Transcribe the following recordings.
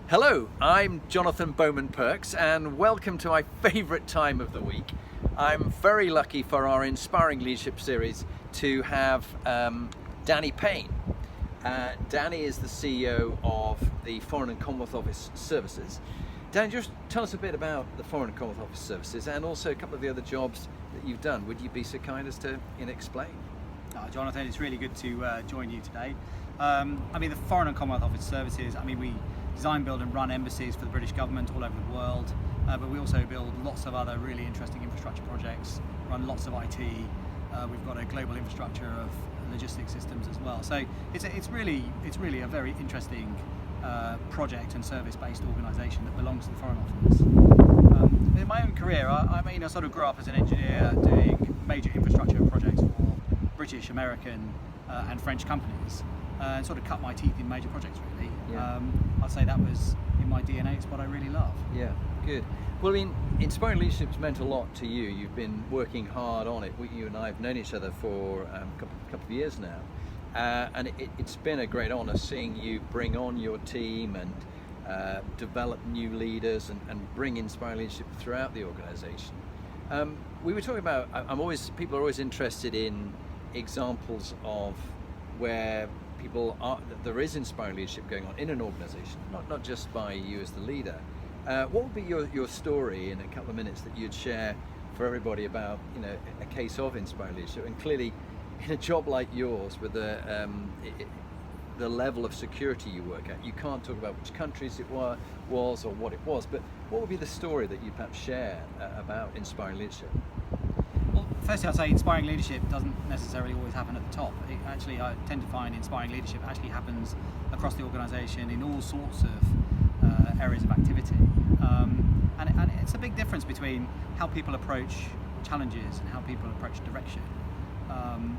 Hello, I'm Jonathan Bowman-Perks and welcome to my favourite time of the week. I'm very lucky for our Inspiring Leadership series to have Danny Payne. Danny is the CEO of the Foreign and Commonwealth Office Services. Danny, just tell us a bit about the Foreign and Commonwealth Office Services and also a couple of the other jobs that you've done. Would you be so kind as to explain? Jonathan, it's really good to join you today. The Foreign and Commonwealth Office Services, we design, build and run embassies for the British government all over the world, but we also build lots of other really interesting infrastructure projects, run lots of IT. We've got a global infrastructure of logistics systems as well. So it's really a very interesting project and service-based organisation that belongs to the Foreign Office. In my own career, I sort of grew up as an engineer doing major infrastructure projects for British, American and French companies, and sort of cut my teeth in major projects really. Yeah. I'd say that was in my DNA. It's what I really love. Yeah, good. Well, Inspiring Leadership's meant a lot to you. You've been working hard on it. You and I have known each other for a couple of years now, and it's been a great honour seeing you bring on your team and develop new leaders and bring Inspiring Leadership throughout the organisation. We were talking about, people are always interested in examples of where there is inspiring leadership going on in an organisation, not just by you as the leader. What would be your story in a couple of minutes that you'd share for everybody about a case of inspiring leadership? And clearly, in a job like yours, with the level of security you work at, you can't talk about which countries it was or what it was. But what would be the story that you perhaps share about inspiring leadership? Firstly, I'd say inspiring leadership doesn't necessarily always happen at the top. I tend to find inspiring leadership actually happens across the organisation in all sorts of areas of activity. And it's a big difference between how people approach challenges and how people approach direction.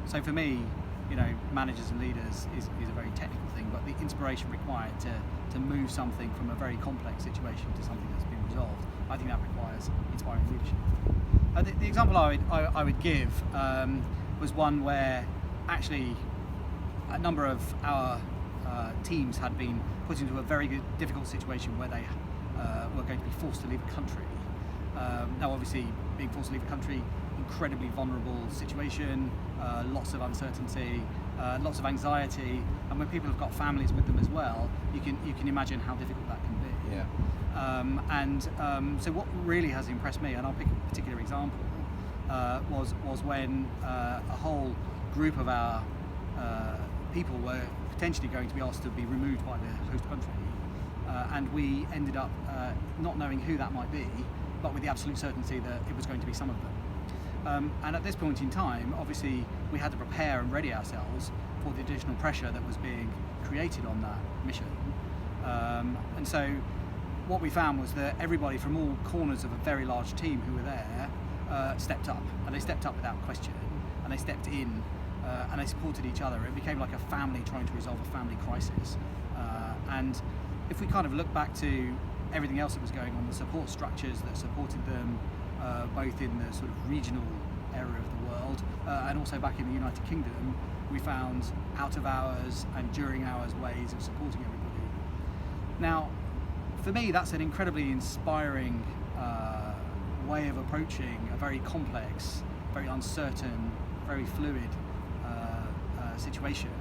So for me, managers and leaders is a very technical thing, but the inspiration required to move something from a very complex situation to something that's been resolved, I think that requires inspiring leadership. The example I would give was one where actually a number of our teams had been put into a very difficult situation where they were going to be forced to leave a country. Now obviously being forced to leave a country, incredibly vulnerable situation, lots of uncertainty, lots of anxiety, and when people have got families with them as well, you can imagine how difficult that can be. Yeah. So what really has impressed me, and I'll pick a particular example, was when a whole group of our people were potentially going to be asked to be removed by the host country, and we ended up not knowing who that might be, but with the absolute certainty that it was going to be some of them. And at this point in time, obviously, we had to prepare and ready ourselves for the additional pressure that was being created on that mission. And so what we found was that everybody from all corners of a very large team who were there stepped up, and they stepped up without question, and they stepped in and they supported each other. It became like a family trying to resolve a family crisis. And if we kind of look back to everything else that was going on, the support structures that supported them, both in the sort of regional area of the world and also back in the United Kingdom, we found out of hours and during hours ways of supporting everybody. Now, for me, that's an incredibly inspiring way of approaching a very complex, very uncertain, very fluid situation.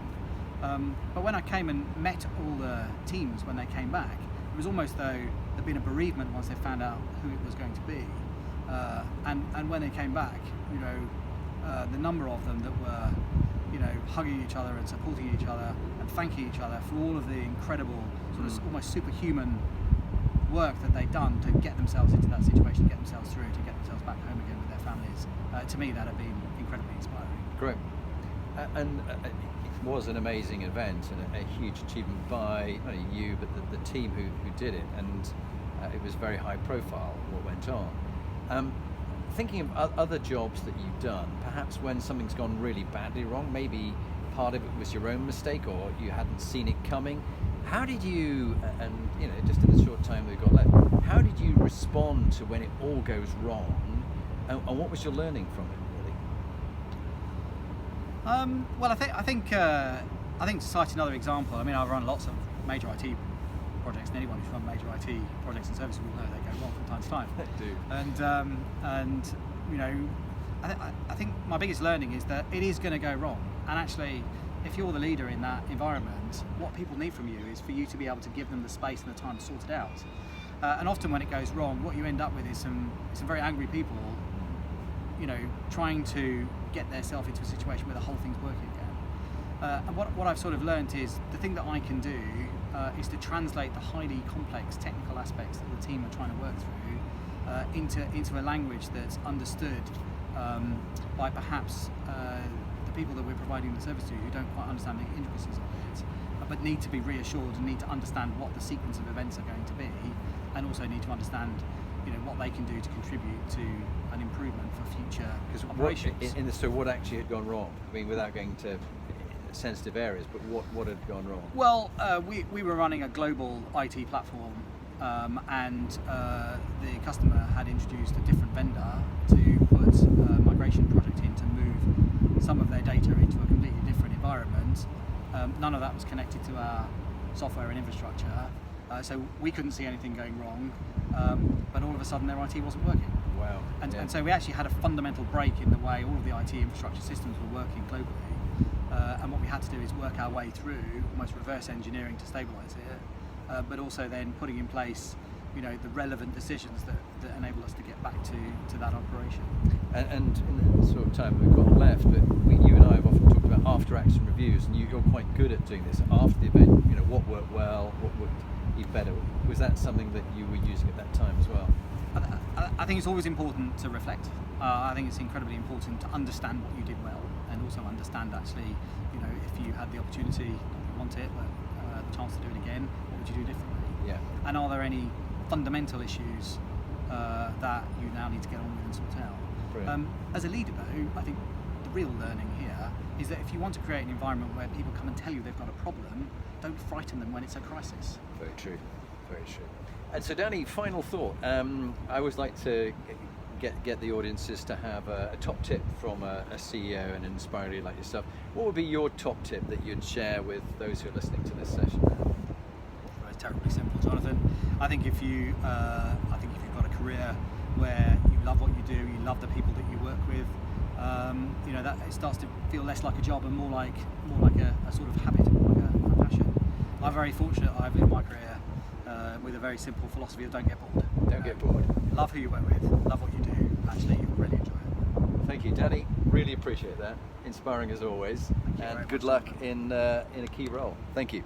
But when I came and met all the teams when they came back, it was almost though there'd been a bereavement once they found out who it was going to be. And when they came back, the number of them that were, hugging each other and supporting each other and thanking each other for all of the incredible, sort of almost superhuman work that they'd done to get themselves into that situation, to get themselves through, to get themselves back home again with their families. To me, that had been incredibly inspiring. Great. And it was an amazing event and a huge achievement by not only you, but the team who did it. And it was very high profile what went on. Thinking of other jobs that you've done, perhaps when something's gone really badly wrong, maybe part of it was your own mistake or you hadn't seen it coming. How did you, and just in the short time we've got left, how did you respond to when it all goes wrong, and what was your learning from it, really? Well, I think to cite another example, I've run lots of major IT projects, and anyone who's run major IT projects and services will know they go wrong from time to time. They do. And you know, I think my biggest learning is that it is going to go wrong, and actually, if you're the leader in that environment, what people need from you is for you to be able to give them the space and the time to sort it out. And often when it goes wrong, what you end up with is some very angry people, you know, trying to get themselves into a situation where the whole thing's working again. And what I've sort of learned is the thing that I can do is to translate the highly complex technical aspects that the team are trying to work through into a language that's understood by perhaps the people that we're providing the service to who don't quite understand the intricacies of it, but need to be reassured and need to understand what the sequence of events are going to be, and also need to understand, you know, what they can do to contribute to an improvement for future operations. So what actually had gone wrong? I mean, without going to sensitive areas, but what had gone wrong? Well, we were running a global IT platform, and the customer had introduced a different vendor to put a migration project in to move some of their data into a completely different environment. None of that was connected to our software and infrastructure, so we couldn't see anything going wrong, but all of a sudden their IT wasn't working. Wow. And so we actually had a fundamental break in the way all of the IT infrastructure systems were working globally, and what we had to do is work our way through almost reverse engineering to stabilise it, but also then putting in place, you know, the relevant decisions that enable us to get back to that operation. And in the sort of time we've got left, but you and I have often talked about after action reviews, and you're quite good at doing this after the event. You know, what worked well, what worked even better. Was that something that you were using at that time as well? I think it's always important to reflect. I think it's incredibly important to understand what you did well, and also understand actually, you know, if you had the opportunity, not want it, but the chance to do it again, what would you do differently? Yeah. And are there any fundamental issues that you now need to get on with and sort out? As a leader though, I think the real learning here is that if you want to create an environment where people come and tell you they've got a problem, don't frighten them when it's a crisis. Very true, very true. And so Danny, final thought. I always like to get the audiences to have a top tip from a CEO and an inspiring leader like yourself. What would be your top tip that you'd share with those who are listening to this session now? Well, it's terribly simple, Jonathan. I think if you've got a career where you love what you do, you love the people that you work with, you know, that it starts to feel less like a job and more like a sort of habit, like a passion. I'm very fortunate I've lived my career with a very simple philosophy of don't get bored. Don't get bored. Love who you work with, love what you do, actually you'll really enjoy it. Thank you, Danny. Really appreciate that. Inspiring as always. And good luck in a key role. Thank you.